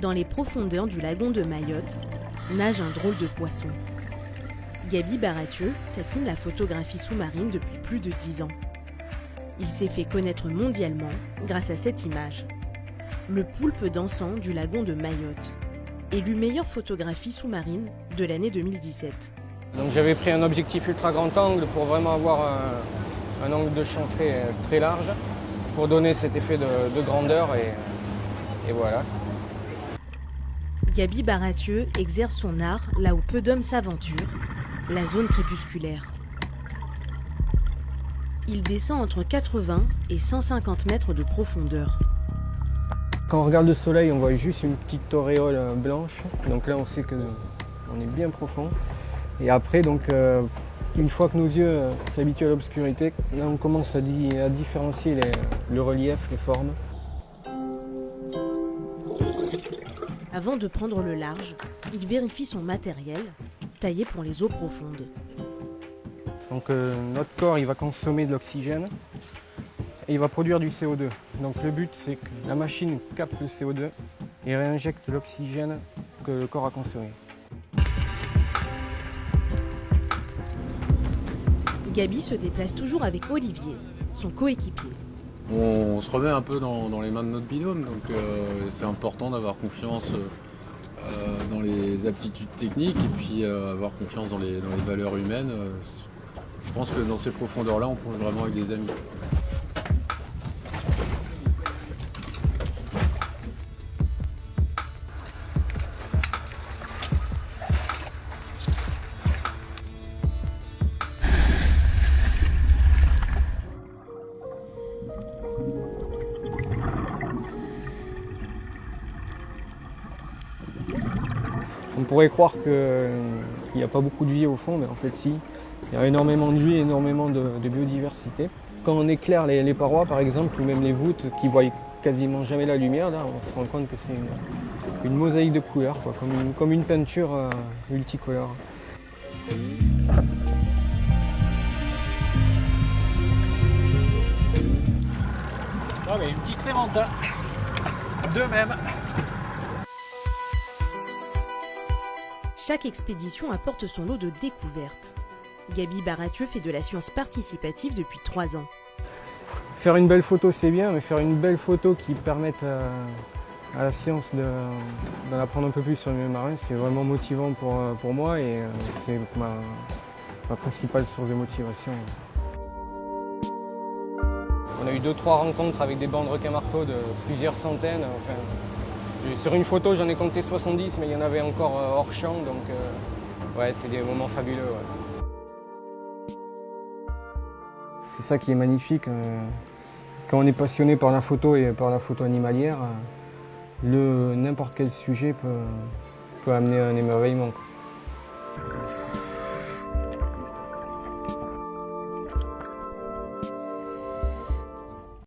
Dans les profondeurs du lagon de Mayotte, nage un drôle de poisson. Gaby Baratieux taquine la photographie sous-marine depuis plus de 10 ans. Il s'est fait connaître mondialement grâce à cette image. Le poulpe dansant du lagon de Mayotte, élu meilleure photographie sous-marine de l'année 2017. Donc j'avais pris un objectif ultra grand angle pour vraiment avoir un angle de champ très large, pour donner cet effet de grandeur et voilà. Gaby Baratieux exerce son art là où peu d'hommes s'aventurent, la zone crépusculaire. Il descend entre 80 et 150 mètres de profondeur. Quand on regarde le soleil, on voit juste une petite auréole blanche. Donc là, on sait qu'on est bien profond. Et après, donc, une fois que nos yeux s'habituent à l'obscurité, là, on commence à différencier le relief, les formes. Avant de prendre le large, il vérifie son matériel, taillé pour les eaux profondes. Donc notre corps il va consommer de l'oxygène et il va produire du CO2. Donc le but c'est que la machine capte le CO2 et réinjecte l'oxygène que le corps a consommé. Gaby se déplace toujours avec Olivier, son coéquipier. On se remet un peu dans les mains de notre binôme, donc c'est important d'avoir confiance dans les aptitudes techniques et puis avoir confiance dans les valeurs humaines. Je pense que dans ces profondeurs-là, on plonge vraiment avec des amis. On pourrait croire qu'il n'y a pas beaucoup de vie au fond, mais en fait si. Il y a énormément de vie, énormément de biodiversité. Quand on éclaire les parois par exemple, ou même les voûtes qui ne voient quasiment jamais la lumière, là, on se rend compte que c'est une mosaïque de couleurs, quoi, comme une peinture multicolore. Ah mais une petite Clémentin, deux même. Chaque expédition apporte son lot de découvertes. Gaby Baratieux fait de la science participative depuis 3 ans. Faire une belle photo c'est bien, mais faire une belle photo qui permette à la science d'en apprendre un peu plus sur le milieu marin, c'est vraiment motivant pour moi et c'est ma principale source de motivation. On a eu 2-3 rencontres avec des bancs de requins-marteaux de plusieurs centaines. Enfin, sur une photo j'en ai compté 70, mais il y en avait encore hors champ, donc ouais, c'est des moments fabuleux. Ouais. C'est ça qui est magnifique. Quand on est passionné par la photo et par la photo animalière, n'importe quel sujet peut amener un émerveillement.